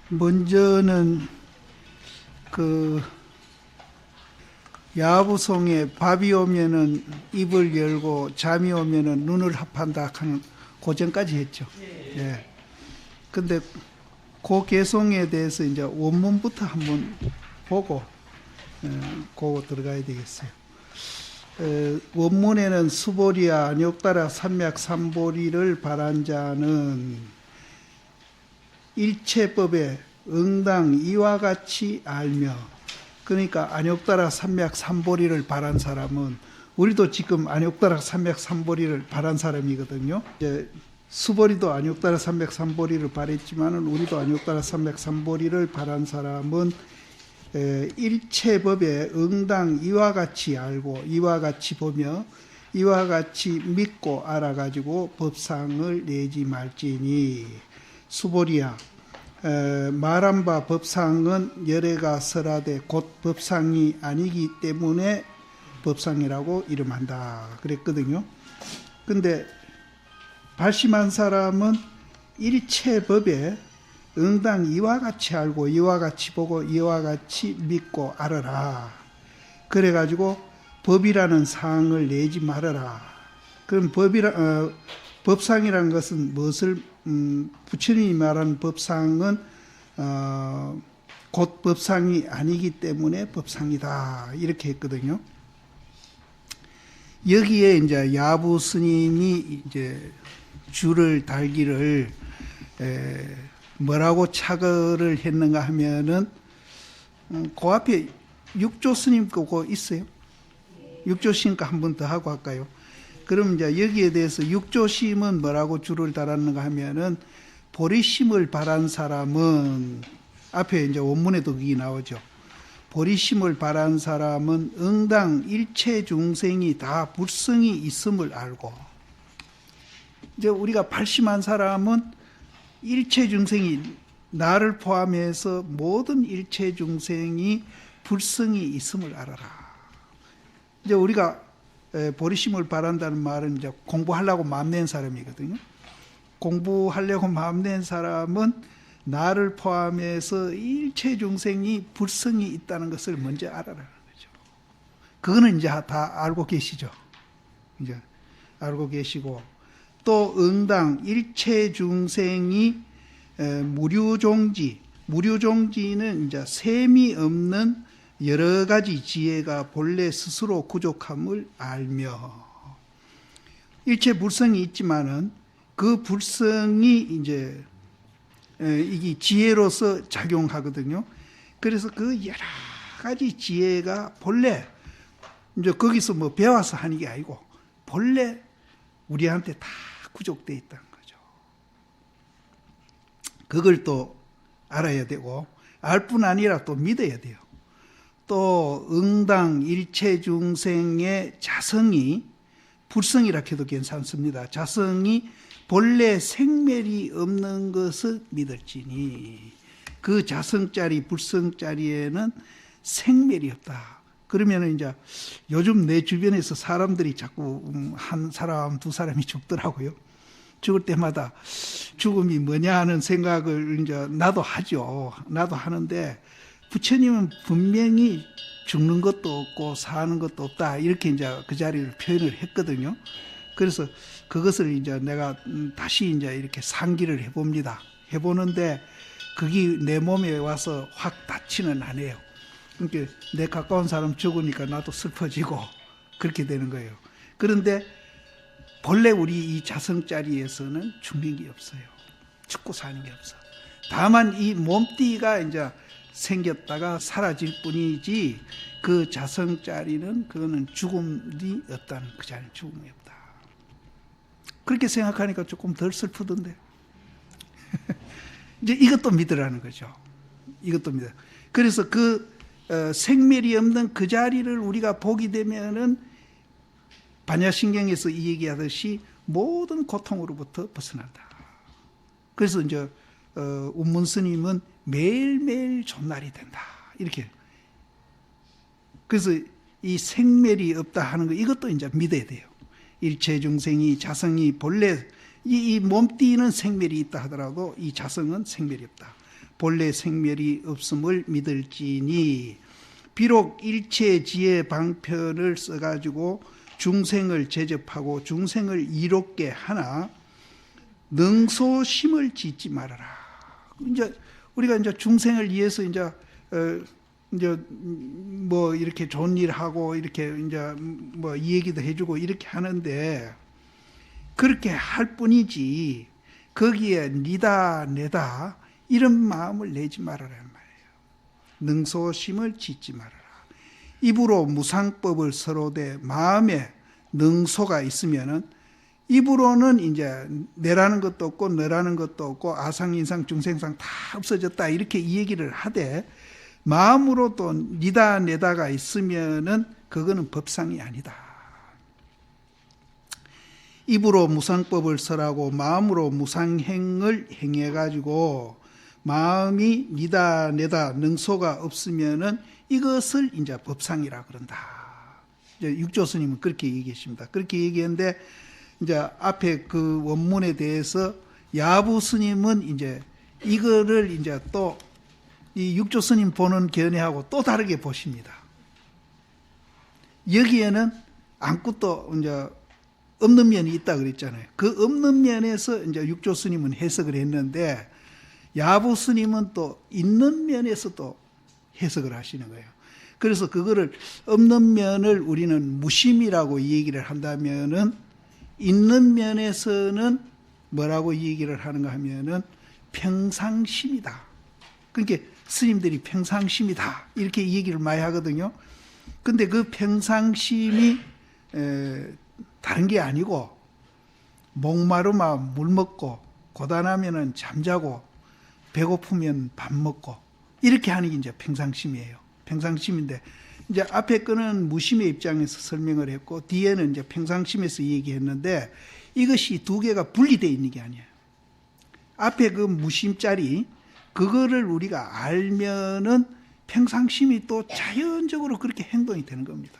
먼저는 그 야부송에 밥이 오면은 입을 열고 잠이 오면은 눈을 합한다 하는 고전까지 했죠. 예. 근데 그 개송에 대해서 이제 원문부터 한번 보고 그거 들어가야 되겠어요. 원문에는 수보리야 안욕따라 삼맥삼보리를 바란 자는 일체법에 응당 이와 같이 알며, 그러니까 안욕따라 삼맥삼보리를 바란 사람은 우리도 지금 안욕따라 삼맥삼보리를 바란 사람이거든요. 이제 수보리도 안욕따라 삼맥삼보리를 바랬지만은 우리도 안욕따라 삼맥삼보리를 바란 사람은 일체법에 응당 이와 같이 알고 이와 같이 보며 이와 같이 믿고 알아가지고 법상을 내지 말지니, 수보리야 말한 바 법상은 열애가 설하되 곧 법상이 아니기 때문에 법상이라고 이름한다 그랬거든요. 근데 발심한 사람은 일체법에 응당 이와 같이 알고 이와 같이 보고 이와 같이 믿고 알아라. 그래가지고 법이라는 상을 내지 말아라. 그럼 법상이라는 것은 무엇을 부처님이 말한 법상은 곧 법상이 아니기 때문에 법상이다 이렇게 했거든요. 여기에 이제 야부 스님이 이제 줄을 달기를 뭐라고 착어를 했는가 하면은 그 앞에 육조 스님 거고 있어요. 육조 스님 거 한 번 더 하고 할까요? 그럼 이제 여기에 대해서 육조심은 뭐라고 줄을 달았는가 하면은 보리심을 바란 사람은, 앞에 이제 원문에도 그게 나오죠. 보리심을 바란 사람은 응당 일체 중생이 다 불성이 있음을 알고, 이제 우리가 발심한 사람은 일체 중생이, 나를 포함해서 모든 일체 중생이 불성이 있음을 알아라. 이제 우리가 보리심을 바란다는 말은 이제 공부하려고 마음낸 사람이거든요. 공부하려고 마음낸 사람은 나를 포함해서 일체 중생이 불성이 있다는 것을 먼저 알아라는 거죠. 그거는 이제 다 알고 계시죠. 이제 알고 계시고, 또 응당 일체 중생이 무류종지, 무류종지는 이제 셈이 없는 여러 가지 지혜가 본래 스스로 부족함을 알며, 일체 불성이 있지만은 그 불성이 이제 이게 지혜로서 작용하거든요. 그래서 그 여러 가지 지혜가 본래 이제 거기서 뭐 배워서 하는 게 아니고 본래 우리한테 다 구족되어 있다는 거죠. 그걸 또 알아야 되고, 알 뿐 아니라 또 믿어야 돼요. 또 응당 일체 중생의 자성이, 불성이라 해도 괜찮습니다. 자성이 본래 생멸이 없는 것을 믿을지니, 그 자성짜리 불성짜리에는 생멸이 없다. 그러면 이제 요즘 내 주변에서 사람들이 자꾸 한 사람 두 사람이 죽더라고요. 죽을 때마다 죽음이 뭐냐 하는 생각을 이제 나도 하죠. 나도 하는데, 부처님은 분명히 죽는 것도 없고 사는 것도 없다 이렇게 이제 그 자리를 표현을 했거든요. 그래서 그것을 이제 내가 다시 이제 이렇게 상기를 해봅니다. 해보는데 그게 내 몸에 와서 확 닿지는 않아요. 그러니까 내 가까운 사람 죽으니까 나도 슬퍼지고 그렇게 되는 거예요. 그런데 본래 우리 이 자성자리에서는 죽는 게 없어요. 죽고 사는 게 없어. 다만 이 몸띠가 이제 생겼다가 사라질 뿐이지, 그 자성자리는 그거는 죽음이 없다는, 그 자리는 죽음이 없다. 그렇게 생각하니까 조금 덜 슬프던데. 이제 이것도 믿으라는 거죠. 이것도 믿어. 그래서 그 생멸이 없는 그 자리를 우리가 보게 되면은 반야신경에서 이 얘기하듯이 모든 고통으로부터 벗어난다. 그래서 이제 운문스님은 매일매일 존날이 된다 이렇게. 그래서 이 생멸이 없다 하는 거, 이것도 이제 믿어야 돼요. 일체 중생이 자성이 본래 이 몸띠는 생멸이 있다 하더라도 이 자성은 생멸이 없다. 본래 생멸이 없음을 믿을지니 비록 일체지혜 방편을 써가지고 중생을 제접하고 중생을 이롭게 하나 능소심을 짓지 말아라. 이제 우리가 이제 중생을 위해서 이제 뭐 이렇게 좋은 일 하고 이렇게 이제 뭐 이 얘기도 해주고 이렇게 하는데 그렇게 할 뿐이지 거기에 니다 내다 이런 마음을 내지 말아라는 말이에요. 능소심을 짓지 말아라. 입으로 무상법을 서로되 마음에 능소가 있으면은 입으로는 이제 내라는 것도 없고 너라는 것도 없고 아상인상 중생상 다 없어졌다 이렇게 이 얘기를 하되 마음으로 또 니다 내다가 있으면은 그거는 법상이 아니다. 입으로 무상법을 설하고 마음으로 무상행을 행해가지고 마음이 니다 내다 능소가 없으면은 이것을 이제 법상이라 그런다. 이제 육조 스님은 그렇게 얘기하십니다. 그렇게 얘기했는데 이제 앞에 그 원문에 대해서 야부 스님은 이제 이거를 이제 또 이 육조 스님 보는 견해하고 또 다르게 보십니다. 여기에는 아무것도 이제 없는 면이 있다 그랬잖아요. 그 없는 면에서 이제 육조 스님은 해석을 했는데 야부 스님은 또 있는 면에서 또 해석을 하시는 거예요. 그래서 그거를 없는 면을 우리는 무심이라고 얘기를 한다면은 있는 면에서는 뭐라고 얘기를 하는가 하면은 평상심이다. 그러니까 스님들이 평상심이다 이렇게 얘기를 많이 하거든요. 근데 그 평상심이 다른 게 아니고 목마르면 물 먹고 고단하면은 잠자고 배고프면 밥 먹고 이렇게 하는 게 이제 평상심이에요. 평상심인데 이제 앞에 거는 무심의 입장에서 설명을 했고 뒤에는 이제 평상심에서 얘기했는데 이것이 두 개가 분리되어 있는 게 아니에요. 앞에 그 무심짜리 그거를 우리가 알면은 평상심이 또 자연적으로 그렇게 행동이 되는 겁니다.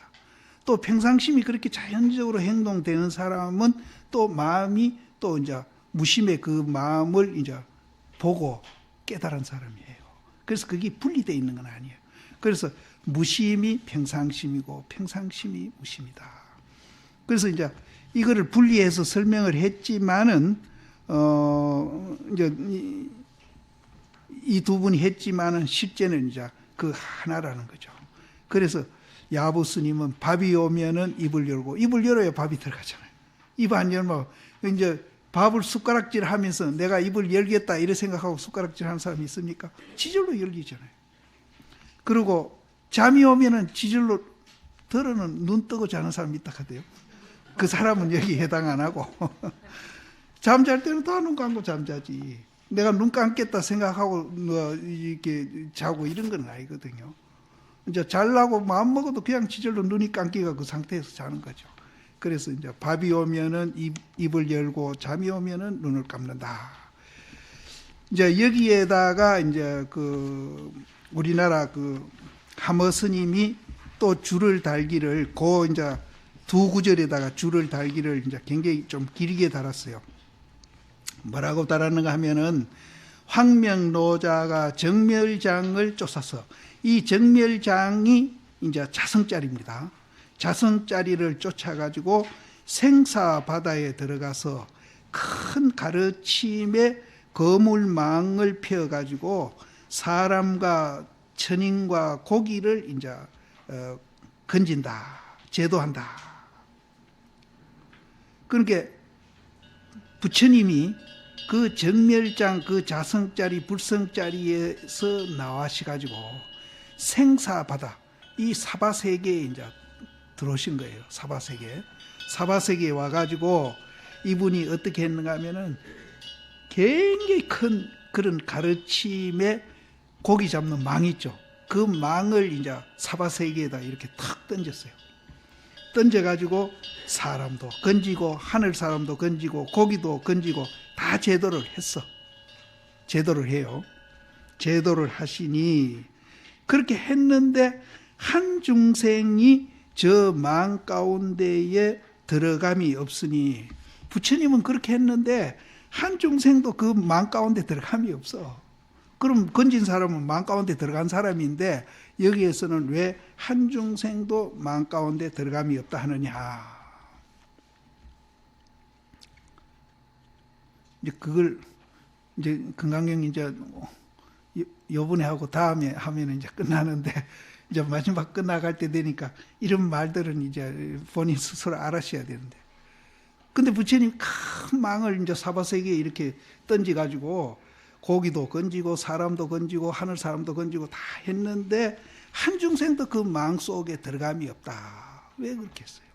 또 평상심이 그렇게 자연적으로 행동되는 사람은 또 마음이 또 이제 무심의 그 마음을 이제 보고 깨달은 사람이에요. 그래서 그게 분리되어 있는 건 아니에요. 그래서 무심이 평상심이고 평상심이 무심이다. 그래서 이제 이거를 분리해서 설명을 했지만은 이제 이 두 분이 했지만은 실제는 이제 그 하나라는 거죠. 그래서 야부 스님은 밥이 오면은 입을 열고 입을 열어야 밥이 들어가잖아요. 입 안 열면 이제 밥을 숟가락질 하면서 내가 입을 열겠다 이래 생각하고 숟가락질 하는 사람이 있습니까? 지절로 열리잖아요. 그리고 잠이 오면은 지절로 들어는 눈 뜨고 자는 사람이 있다 하대요. 그 사람은 여기 해당 안 하고 잠잘 때는 다 눈 감고 잠자지. 내가 눈 감겠다 생각하고 뭐 이렇게 자고 이런 건 아니거든요. 이제 잘라고 마음 먹어도 그냥 지절로 눈이 감기가 그 상태에서 자는 거죠. 그래서 이제 밥이 오면은 입을 열고 잠이 오면은 눈을 감는다. 이제 여기에다가 이제 그 우리나라 그 하머 스님이 또 줄을 달기를 그 이제 두 구절에다가 줄을 달기를 이제 굉장히 좀 길게 달았어요. 뭐라고 달았는가 하면은 황명노자가 정멸장을 쫓아서 이 정멸장이 이제 자성짜리입니다. 자성짜리를 쫓아가지고 생사바다에 들어가서 큰 가르침의 거물망을 펴가지고 사람과 천인과 고기를 이제 건진다, 제도한다. 그러니까 부처님이 그 정멸장, 그 자성짜리, 불성짜리에서 나와셔가지고 생사바다, 이 사바세계에 이제 들어오신 거예요. 사바세계. 사바세계에 와가지고 이분이 어떻게 했는가 하면은 굉장히 큰 그런 가르침에 고기 잡는 망이 있죠. 그 망을 이제 사바세계에다 이렇게 탁 던졌어요. 던져가지고 사람도 건지고 하늘 사람도 건지고 고기도 건지고 다 제도를 했어. 제도를 해요. 제도를 하시니 그렇게 했는데 한 중생이 저 망 가운데에 들어감이 없으니 부처님은 그렇게 했는데 한 중생도 그 망 가운데 들어감이 없어. 그럼 건진 사람은 망 가운데 들어간 사람인데 여기에서는 왜 한중생도 망 가운데 들어감이 없다 하느냐. 이제 그걸 이제 금강경이 이제 요번에 하고 다음에 하면 이제 끝나는데 이제 마지막 끝나갈 때 되니까 이런 말들은 이제 본인 스스로 알아셔야 되는데. 근데 부처님 큰 망을 이제 사바세계에 이렇게 던져가지고 고기도 건지고 사람도 건지고 하늘 사람도 건지고 다 했는데 한 중생도 그 망 속에 들어감이 없다. 왜 그렇게 했어요?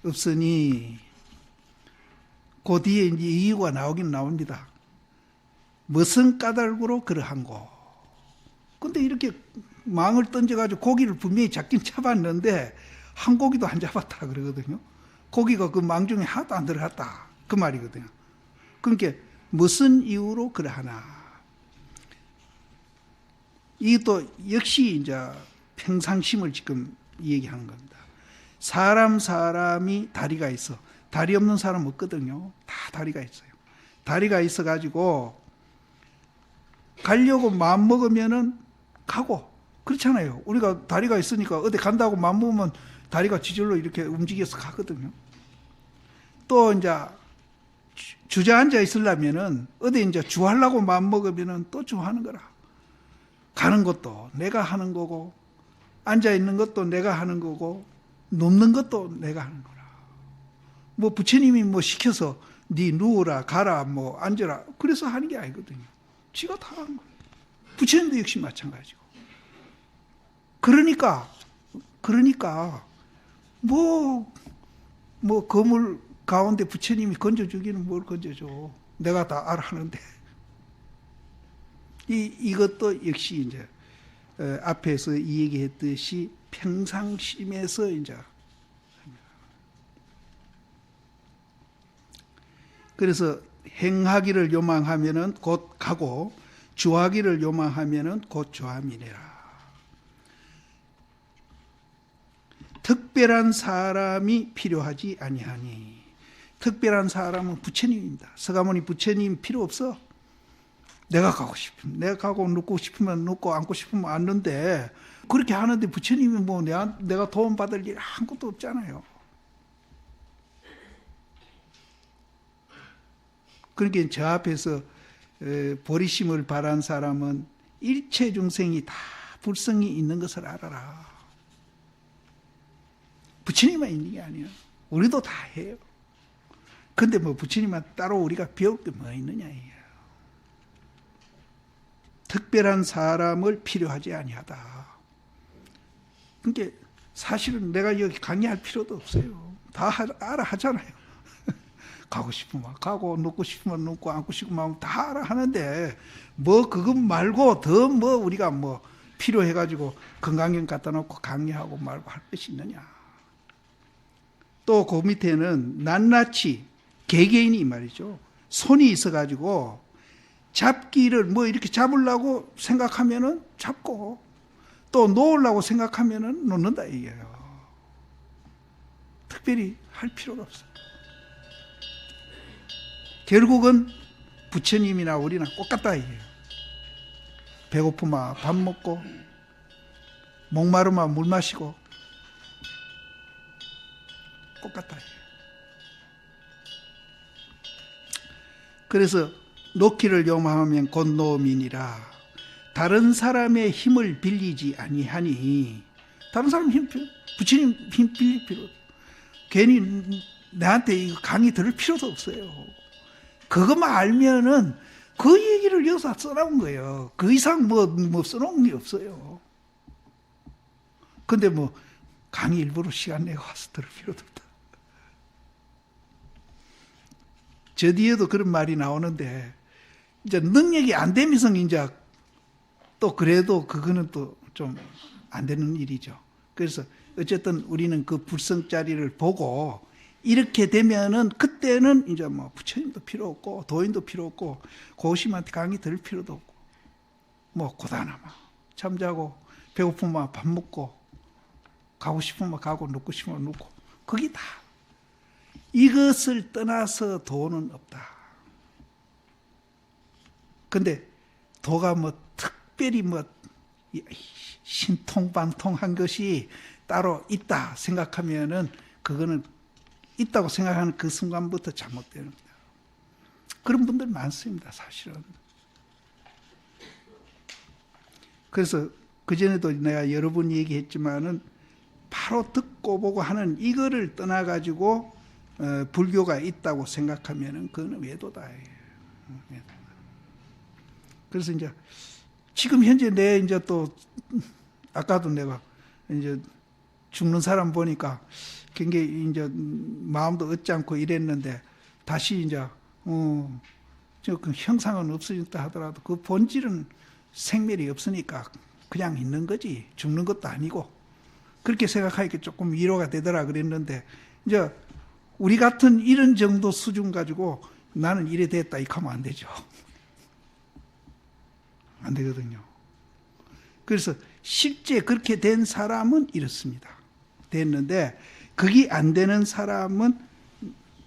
없으니 그 뒤에 이제 이유가 나오긴 나옵니다. 무슨 까닭으로 그러한고. 근데 이렇게 망을 던져가지고 고기를 분명히 잡긴 잡았는데 한 고기도 안 잡았다 그러거든요. 고기가 그 망 중에 하나도 안 들어갔다. 그 말이거든요. 그러니까 무슨 이유로 그러하나. 이것도 역시 이제 평상심을 지금 얘기하는 겁니다. 사람이 다리가 있어. 다리 없는 사람 없거든요. 다 다리가 있어요. 다리가 있어가지고 가려고 마음먹으면은 가고. 그렇잖아요. 우리가 다리가 있으니까 어디 간다고 마음먹으면 다리가 지절로 이렇게 움직여서 가거든요. 또 이제 주저앉아 있으려면은 어디 이제 주하려고 마음먹으면은 또 주하는 거라. 가는 것도 내가 하는 거고, 앉아 있는 것도 내가 하는 거고, 눕는 것도 내가 하는 거라. 뭐 부처님이 뭐 시켜서 네 누우라, 가라, 뭐 앉아라. 그래서 하는 게 아니거든요. 지가 다 하는 거예요. 부처님도 역시 마찬가지고. 그러니까 뭐 거물 가운데 부처님이 건져주기는 뭘 건져줘. 내가 다 알아하는데. 이것도 역시 이제 앞에서 이 얘기했듯이 평상심에서 이제 그래서 행하기를 요망하면은 곧 가고 주하기를 요망하면은 곧 주함이니라. 특별한 사람이 필요하지 아니하니. 특별한 사람은 부처님입니다. 서가모니 부처님 필요 없어. 내가 가고 싶으면 내가 가고 눕고 싶으면 눕고 앉고 싶으면 앉는데 그렇게 하는데 부처님이 뭐 내가 도움 받을 일 아무것도 없잖아요. 그러니까 저 앞에서 보리심을 바란 사람은 일체 중생이 다 불성이 있는 것을 알아라. 부처님만 있는 게 아니야. 우리도 다 해요. 근데 뭐 부처님만 따로 우리가 배울 게 뭐 있느냐 이에요. 특별한 사람을 필요하지 아니하다. 그러니까 사실은 내가 여기 강의할 필요도 없어요. 다 알아 하잖아요. 가고 싶으면 가고 눕고 싶으면 눕고 앉고 싶으면 다 알아 하는데 뭐 그것 말고 더 뭐 우리가 뭐 필요해가지고 건강경 갖다 놓고 강의하고 말고 할 것이 있느냐. 또 그 밑에는 낱낱이 개개인이 이 말이죠. 손이 있어가지고 잡기를 뭐 이렇게 잡으려고 생각하면은 잡고 또 놓으려고 생각하면은 놓는다 이게요. 특별히 할 필요가 없어요. 결국은 부처님이나 우리나 똑같다 이게요. 배고프면 밥 먹고 목마르면 물 마시고 똑같다 이게요. 그래서 놓기를 요망하면 곧 놓음이니라. 다른 사람의 힘을 빌리지 아니하니. 다른 사람 힘, 부처님 힘 빌릴 필요 없어요. 괜히 나한테 이거 강의 들을 필요도 없어요. 그것만 알면은 그 얘기를 여기서 써놓은 거예요. 그 이상 뭐 써놓은 게 없어요. 근데 뭐 강의 일부러 시간 내고 와서 들을 필요도 없다. 저 뒤에도 그런 말이 나오는데 이제 능력이 안 되면서 이제 또 그래도 그거는 또 좀 안 되는 일이죠. 그래서 어쨌든 우리는 그 불성자리를 보고 이렇게 되면은 그때는 이제 뭐 부처님도 필요 없고 도인도 필요 없고 고심한테 강의 들을 필요도 없고 뭐 고단하면 잠자고 배고프면 밥 먹고 가고 싶으면 가고 눕고 싶으면 눕고 그게 다 이것을 떠나서 도는 없다. 근데 도가 뭐 특별히 뭐 신통방통한 것이 따로 있다 생각하면은 그거는 있다고 생각하는 그 순간부터 잘못되는 겁니다. 그런 분들 많습니다, 사실은. 그래서 그전에도 내가 여러 번 얘기했지만은 바로 듣고 보고 하는 이거를 떠나가지고 불교가 있다고 생각하면은 그거는 외도다. 그래서 이제 지금 현재 내 이제 또 아까도 내가 이제 죽는 사람 보니까 굉장히 이제 마음도 얻지 않고 이랬는데 다시 이제 저 그 형상은 없어졌다 하더라도 그 본질은 생멸이 없으니까 그냥 있는 거지 죽는 것도 아니고 그렇게 생각하니까 조금 위로가 되더라 그랬는데 이제 우리 같은 이런 정도 수준 가지고 나는 이래 됐다 이렇게 하면 안 되죠. 안 되거든요. 그래서 실제 그렇게 된 사람은 이렇습니다. 됐는데 그게 안 되는 사람은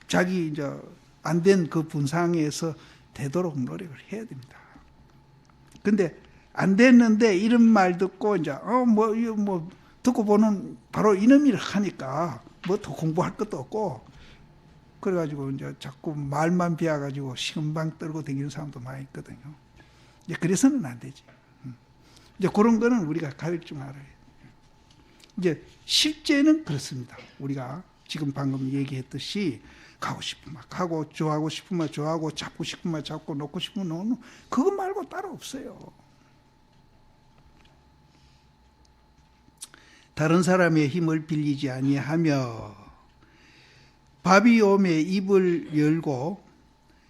자기 이제 안 된 그 분상에서 되도록 노력을 해야 됩니다. 근데 안 됐는데 이런 말 듣고 이제 뭐 듣고 보는 바로 이놈이라 하니까 뭐 더 공부할 것도 없고 그래가지고 이제 자꾸 말만 비워가지고 시금방 떨고 다니는 사람도 많이 있거든요. 이제 그래서는 안 되지. 이제 그런 거는 우리가 가릴 줄 알아야 돼. 이제 실제는 그렇습니다. 우리가 지금 방금 얘기했듯이 가고 싶으면 가고 좋아하고 싶으면 좋아하고 잡고 싶으면 잡고 놓고 싶으면 놓는 그것 말고 따로 없어요. 다른 사람의 힘을 빌리지 아니하며 밥이 오매 입을 열고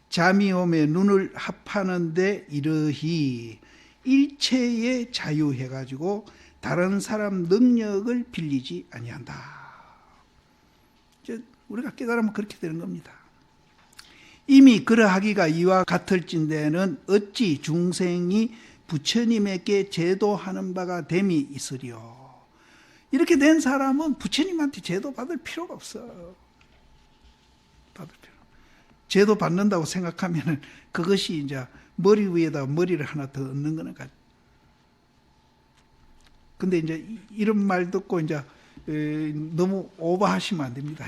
잠이 오매 눈을 합하는데 이러히 일체에 자유해가지고 다른 사람 능력을 빌리지 아니한다. 우리가 깨달으면 그렇게 되는 겁니다. 이미 그러하기가 이와 같을진대는 어찌 중생이 부처님에게 제도하는 바가 됨이 있으리요. 이렇게 된 사람은 부처님한테 제도 받을 필요가 없어. 제도 받는다고 생각하면 그것이 이제 머리 위에다 머리를 하나 더 얹는 거는 같아. 근데 이제 이런 말 듣고 이제 너무 오버하시면 안 됩니다.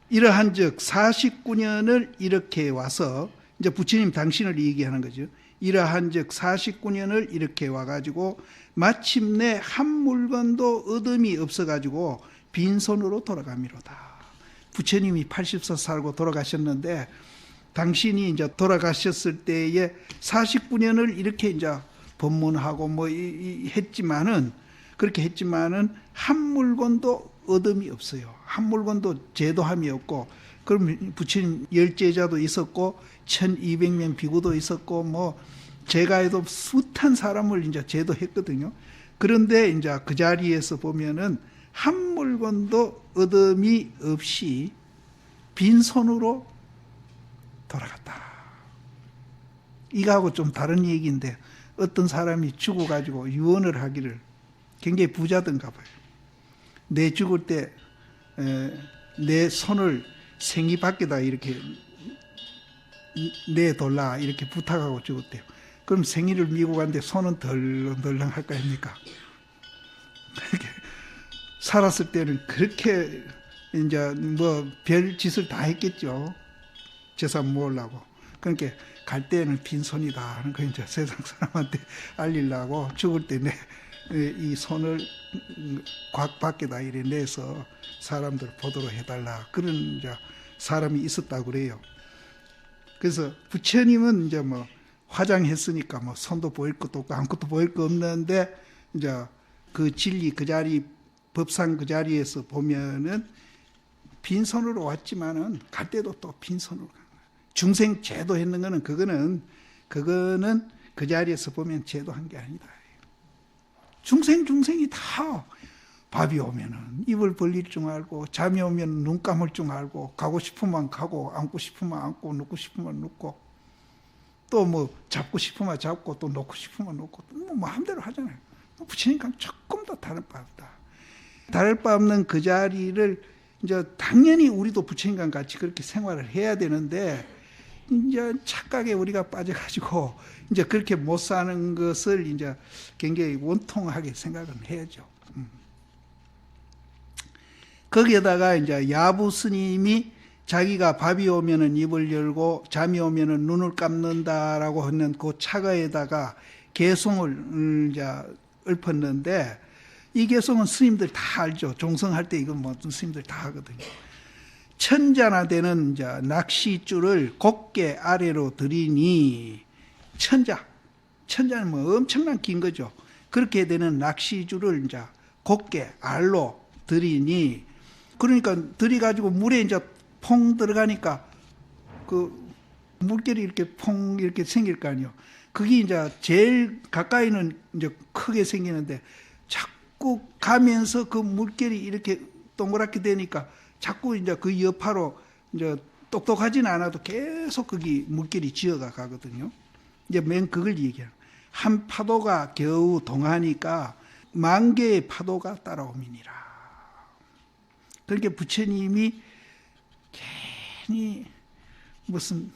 이러한즉 49년을 이렇게 와서 이제 부처님 당신을 얘기하는 거죠. 이러한즉 49년을 이렇게 와가지고 마침내 한 물건도 얻음이 없어가지고 빈손으로 돌아가미로다. 부처님이 80세 살고 돌아가셨는데 당신이 이제 돌아가셨을 때에 49년을 이렇게 이제 법문하고 뭐 했지만은 그렇게 했지만은 한 물건도 얻음이 없어요. 한 물건도 제도함이 없고 그럼 부처님 열제자도 있었고 1200명 비구도 있었고 뭐 제가 해도 숱한 사람을 이제 제도했거든요. 그런데 이제 그 자리에서 보면은 한 물건도 얻음이 없이 빈손으로 돌아갔다. 이거하고 좀 다른 얘기인데 어떤 사람이 죽어가지고 유언을 하기를 굉장히 부자던가 봐요. 내 죽을 때 내 손을 생이 밖에다 이렇게 내돌라 이렇게 부탁하고 죽었대요. 그럼 생이를 미고 갔는데 손은 덜렁덜렁 할 거 아닙니까? 살았을 때는 그렇게 이제 뭐 별 짓을 다 했겠죠. 재산 모으려고. 그러니까 갈 때는 빈손이다 하는 거 이제 세상 사람한테 알리려고 죽을 때 이 손을 곽 밖에다 이래 내서 사람들 보도록 해달라. 그런 이제 사람이 있었다고 그래요. 그래서 부처님은 이제 뭐 화장했으니까 뭐 손도 보일 것도 없고 아무것도 보일 거 없는데 이제 그 진리 그 자리 법상 그 자리에서 보면은 빈손으로 왔지만은 갈 때도 또 빈손으로 간 거예요. 중생 제도했는 거는 그거는 그 자리에서 보면 제도한 게 아니다. 중생이 다 밥이 오면은 입을 벌릴 줄 알고 잠이 오면 눈 감을 줄 알고 가고 싶으면 가고 앉고 싶으면 앉고 눕고 싶으면 눕고 또 뭐 잡고 싶으면 잡고 또 놓고 싶으면 놓고 뭐 마음대로 하잖아요. 부처님과 조금 더 다를 바 없다. 다를 바 없는 그 자리를 이제 당연히 우리도 부처님과 같이 그렇게 생활을 해야 되는데 이제 착각에 우리가 빠져가지고 이제 그렇게 못 사는 것을 이제 굉장히 원통하게 생각은 해야죠. 거기에다가 이제 야부 스님이 자기가 밥이 오면은 입을 열고 잠이 오면은 눈을 감는다라고 하는 그 차가에다가 개송을 이제 읊었는데, 이 개송은 스님들 다 알죠. 종성할 때 이건 모든 스님들 다 하거든요. 천자나 되는 이제 낚시줄을 곧게 아래로 들이니, 천자는 뭐 엄청난 긴 거죠. 그렇게 되는 낚시줄을 이제 곧게 알로 들이니, 그러니까 들이가지고 물에 이제 퐁 들어가니까 그 물결이 이렇게 퐁 이렇게 생길 거 아니에요. 그게 이제 제일 가까이는 이제 크게 생기는데 자꾸 가면서 그 물결이 이렇게 동그랗게 되니까 자꾸 이제 그 여파로 이제 똑똑하진 않아도 계속 거기 물결이 지어가 가거든요. 이제 맨 그걸 얘기해요. 한 파도가 겨우 동하니까 만 개의 파도가 따라오미니라. 그러니까 부처님이 괜히 무슨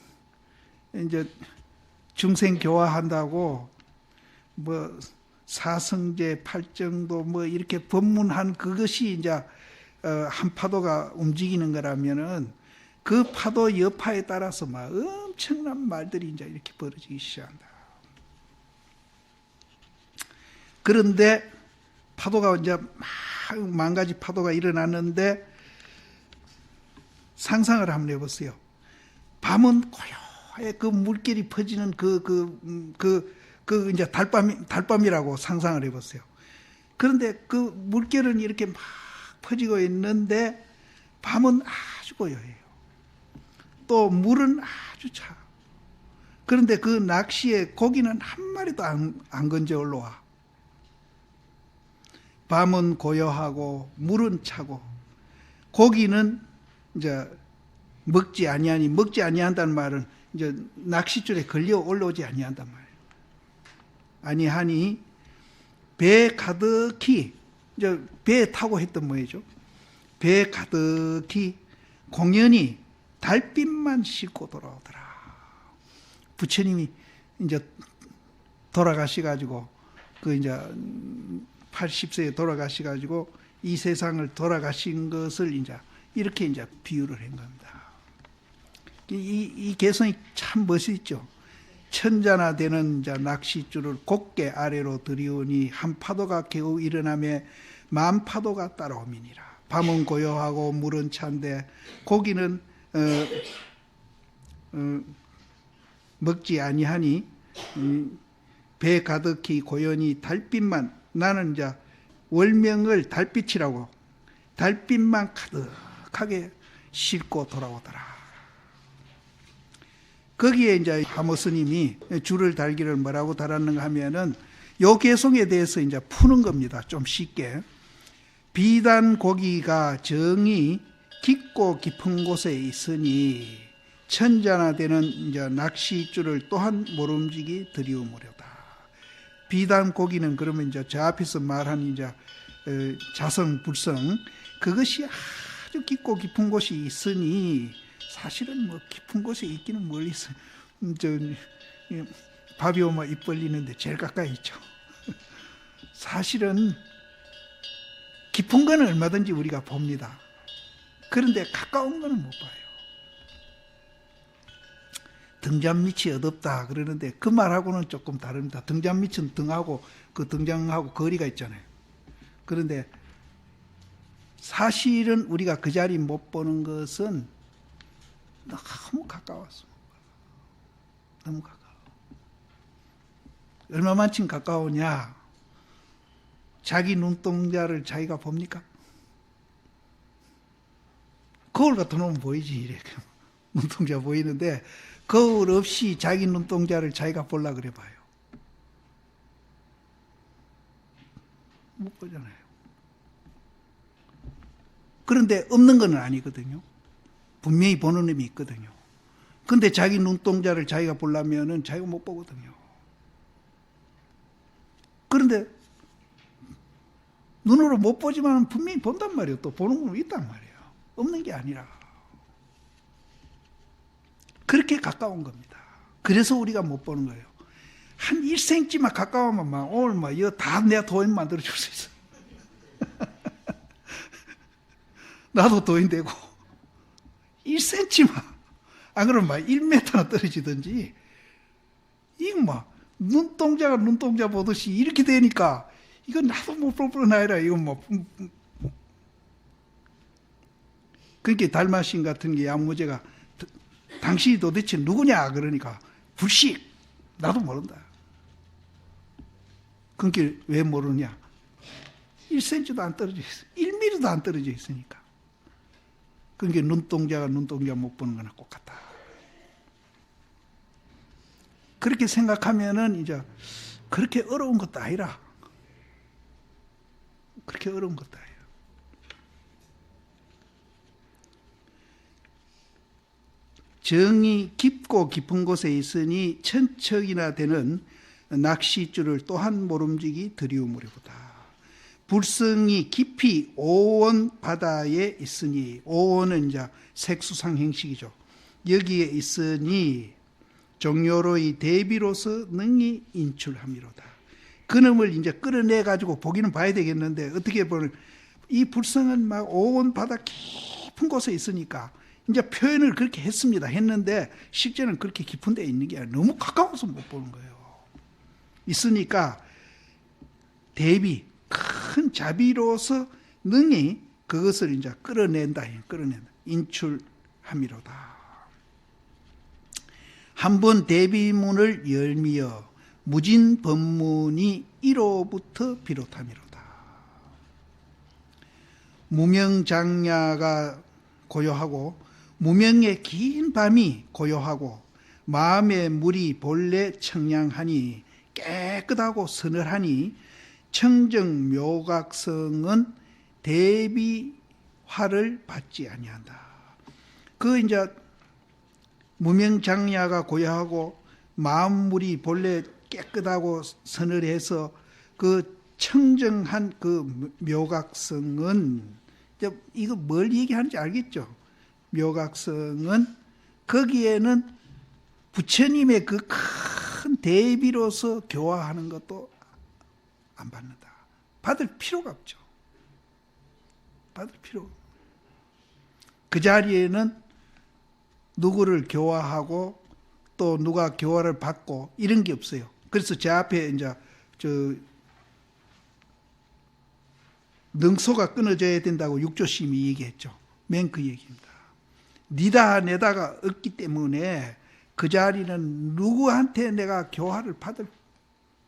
이제 중생 교화한다고 뭐 사성제 팔정도 뭐 이렇게 법문한 그것이 이제 한 파도가 움직이는 거라면은 그 파도 여파에 따라서 막 엄청난 말들이 이제 이렇게 벌어지기 시작한다. 그런데 파도가 이제 만 가지 파도가 일어났는데 상상을 한번 해보세요. 밤은 고요하게 그 물결이 퍼지는 이제 달밤이라고 상상을 해보세요. 그런데 그 물결은 이렇게 막 퍼지고 있는데 밤은 아주 고요해요. 또 물은 아주 차. 그런데 그 낚시에 고기는 한 마리도 안 건져 올라와. 밤은 고요하고 물은 차고 고기는 이제 먹지 아니한다는 말은 이제 낚싯줄에 걸려 올라오지 아니한단 말이에요. 아니하니 배 가득히 이제 배 타고 했던 뭐죠? 배 가득히 공연히 달빛만 싣고 돌아오더라. 부처님이 이제 돌아가셔가지고 그 이제 80세에 돌아가셔가지고 이 세상을 돌아가신 것을 이제 이렇게 이제 비유를 한 겁니다. 이 개성이 참 멋있죠. 천자나 되는 이제 낚싯줄을 곧게 아래로 들이오니 한 파도가 겨우 일어나매 만 파도가 따라오미니라. 밤은 고요하고 물은 찬데 고기는 먹지 아니하니 배 가득히 고연히 달빛만, 나는 이제 월명을 달빛이라고, 달빛만 가득하게 싣고 돌아오더라. 거기에 이제 하모 스님이 줄을 달기를 뭐라고 달았는가 하면은 요 개송에 대해서 이제 푸는 겁니다. 좀 쉽게. 비단 고기가 정이 깊고 깊은 곳에 있으니 천자나 되는 이제 낚시줄을 또한 모름지기 들이우무려다. 비단 고기는 그러면 이제 저 앞에서 말한 이제 자성 불성, 그것이 아주 깊고 깊은 곳이 있으니, 사실은 뭐 깊은 곳에 있기는 멀리 있어요. 밥이 오면 입 벌리는데 제일 가까이 있죠. 사실은 깊은 거는 얼마든지 우리가 봅니다. 그런데 가까운 거는 못 봐요. 등잔밑이 어둡다 그러는데 그 말하고는 조금 다릅니다. 등잔밑은 등하고 그 등장하고 거리가 있잖아요. 그런데 사실은 우리가 그 자리 못 보는 것은 너무 가까웠어. 너무 가까워. 얼마만큼 가까우냐? 자기 눈동자를 자기가 봅니까? 거울 같은 놈은 보이지. 이렇게 눈동자 보이는데 거울 없이 자기 눈동자를 자기가 보려고 그래 봐요. 못 보잖아요. 그런데 없는 건 아니거든요. 분명히 보는 놈이 있거든요. 근데 자기 눈동자를 자기가 보려면은 자기가 못 보거든요. 그런데 눈으로 못 보지만 분명히 본단 말이에요. 또 보는 건 있단 말이에요. 없는 게 아니라 그렇게 가까운 겁니다. 그래서 우리가 못 보는 거예요. 한 1cm만 가까우면 막 오늘 막 이거 다 내가 도인 만들어 줄 수 있어. 나도 도인 되고 1cm만 안 그러면 막 1m나 떨어지든지 이거 막 눈동자가 눈동자 보듯이 이렇게 되니까 이거 나도 못 볼 뿐 아니라 이거 뭐 그렇게 달마신 같은 게 야무제가 당신이 도대체 누구냐 그러니까 불식 나도 모른다. 그게 왜 모르냐? 1cm도 안 떨어져 있어. 1mm도 안 떨어져 있으니까. 그게 눈동자가 눈동자 못 보는 거나 똑같다. 그렇게 생각하면은 이제 그렇게 어려운 것도 아니라. 그렇게 어려운 것도 아니라. 정이 깊고 깊은 곳에 있으니 천척이나 되는 낚싯줄을 또한 모름지기 드리우무리보다. 불성이 깊이 오원 바다에 있으니, 오원은 이제 색수상 형식이죠. 여기에 있으니 종료로의 대비로서 능히 인출함이로다. 그놈을 이제 끌어내 가지고 보기는 봐야 되겠는데 어떻게 보면 이 불성은 막 오원 바다 깊은 곳에 있으니까 이제 표현을 그렇게 했는데 실제는 그렇게 깊은 데 있는 게 아니라 너무 가까워서 못 보는 거예요. 있으니까 대비 큰 자비로서 능히 그것을 이제 끌어낸다. 인출함이로다. 한번 대비문을 열미어 무진 법문이 이로부터 비롯함이로다. 무명장야가 고요하고 무명의 긴 밤이 고요하고 마음의 물이 본래 청량하니 깨끗하고 서늘하니 청정 묘각성은 대비화를 받지 아니한다. 그 이제 무명장야가 고요하고 마음물이 본래 깨끗하고 서늘해서 그 청정한 그 묘각성은 이거 뭘 얘기하는지 알겠죠? 묘각성은 거기에는 부처님의 그 큰 대비로서 교화하는 것도 안 받는다. 받을 필요가 없죠. 받을 필요가 없죠. 그 자리에는 누구를 교화하고 또 누가 교화를 받고 이런 게 없어요. 그래서 제 앞에 이제 능소가 끊어져야 된다고 육조심이 얘기했죠. 맨 그 얘기입니다. 니다 내다가 없기 때문에 그 자리는 누구한테 내가 교화를 받을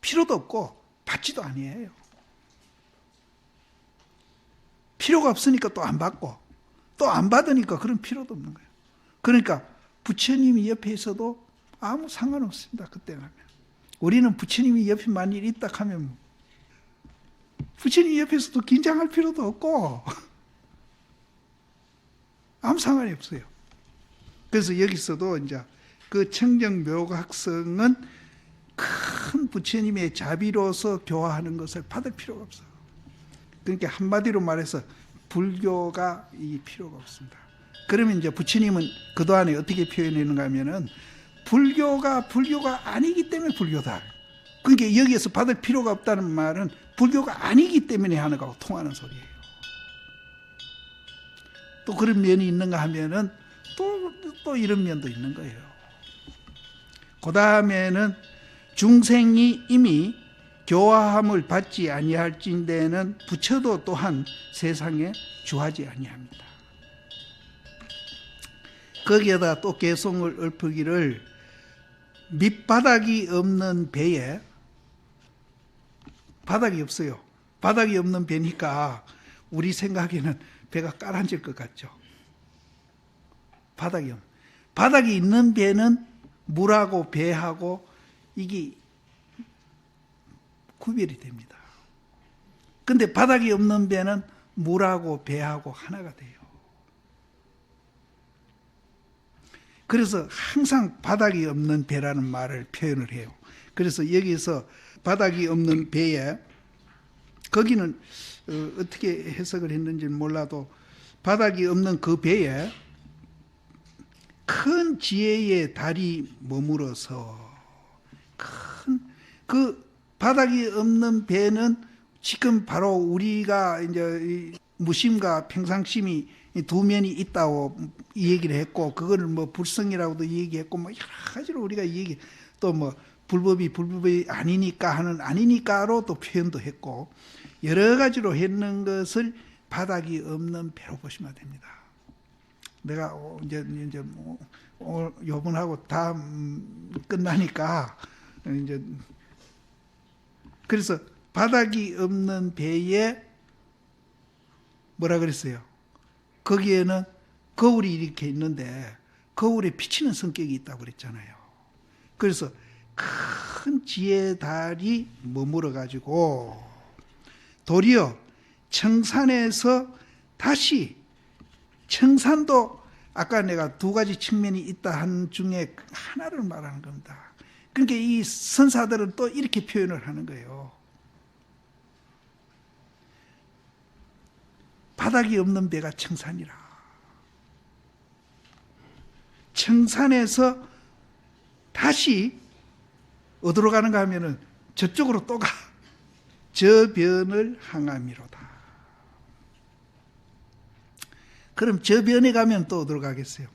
필요도 없고 받지도 아니에요. 필요가 없으니까 또 안 받고 또 안 받으니까 그런 필요도 없는 거예요. 그러니까 부처님이 옆에 있어도 아무 상관없습니다. 그때는. 우리는 부처님이 옆에 만일 있다 하면 부처님 옆에서도 긴장할 필요도 없고 아무 상관이 없어요. 그래서 여기서도 이제 그 청정묘각성은 큰 부처님의 자비로서 교화하는 것을 받을 필요가 없어요. 그러니까 한마디로 말해서 불교가 이 필요가 없습니다. 그러면 이제 부처님은 그동안에 어떻게 표현했는가 하면은 불교가 아니기 때문에 불교다. 그러니까 여기에서 받을 필요가 없다는 말은 불교가 아니기 때문에 하는 거하고 통하는 소리예요. 또 그런 면이 있는가 하면은 또 이런 면도 있는 거예요. 그 다음에는 중생이 이미 교화함을 받지 아니할진대는 부처도 또한 세상에 주하지 아니합니다. 거기에다 또 개송을 읊으기를 밑바닥이 없는 배에 바닥이 없어요. 바닥이 없는 배니까 우리 생각에는 배가 깔아앉을 것 같죠. 바닥이 있는 배는 물하고 배하고 이게 구별이 됩니다. 근데 바닥이 없는 배는 물하고 배하고 하나가 돼요. 그래서 항상 바닥이 없는 배라는 말을 표현을 해요. 그래서 여기서 바닥이 없는 배에 거기는 어떻게 해석을 했는지 몰라도 바닥이 없는 그 배에 큰 지혜의 달이 머물어서 큰 그 바닥이 없는 배는 지금 바로 우리가 이제 무심과 평상심이 이 두 면이 있다고 이 얘기를 했고, 그거를 뭐 불성이라고도 얘기했고, 뭐 여러 가지로 우리가 얘기, 또 뭐 불법이 아니니까 하는 아니니까로 또 표현도 했고, 여러 가지로 했는 것을 바닥이 없는 배로 보시면 됩니다. 내가 이제 요번하고 다 끝나니까 이제 그래서 바닥이 없는 배에 뭐라 그랬어요? 거기에는 거울이 이렇게 있는데 거울에 비치는 성격이 있다고 그랬잖아요. 그래서 큰 지혜의 달이 머물러 가지고 도리어 청산에서 다시, 청산도 아까 내가 두 가지 측면이 있다 한 중에 하나를 말하는 겁니다. 그러니까 이 선사들은 또 이렇게 표현을 하는 거예요. 바닥이 없는 배가 청산이라. 청산에서 다시 어디로 가는가 하면은 저쪽으로 또 가. 저변을 항함이로다. 그럼 저변에 가면 또 어디로 가겠어요?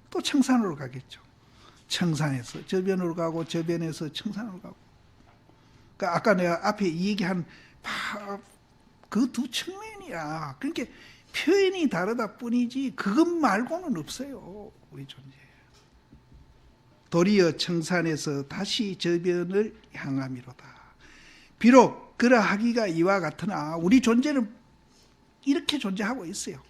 또 청산으로 가겠죠. 청산에서 저변으로 가고 저변에서 청산으로 가고. 그러니까 아까 내가 앞에 얘기한 그 두 측면이야. 그러니까 표현이 다르다 뿐이지 그것 말고는 없어요. 우리 존재. 도리어 청산에서 다시 저변을 향함이로다. 비록 그러하기가 이와 같으나 우리 존재는 이렇게 존재하고 있어요.